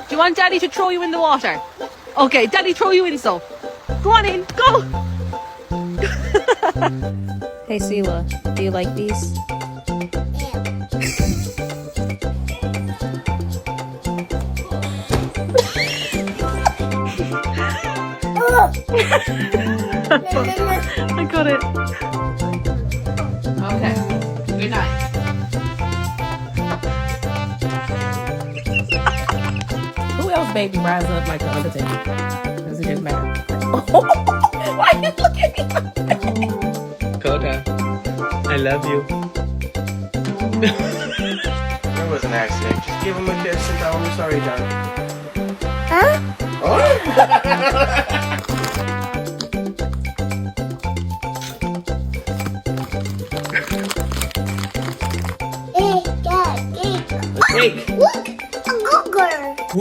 Do you want Daddy to throw you in the water? Okay, Daddy throw you in so. Go on in, go! Hey Sela, do you like these? I got it. Okay, good night. Who else baby rise up like the other day? Does it just matter? Why you look at me? Coda, I love you. It was an accident. Just give him a kiss and tell him you're sorry, John. Huh? Oh? Hey, Dad, cake. Cake. Look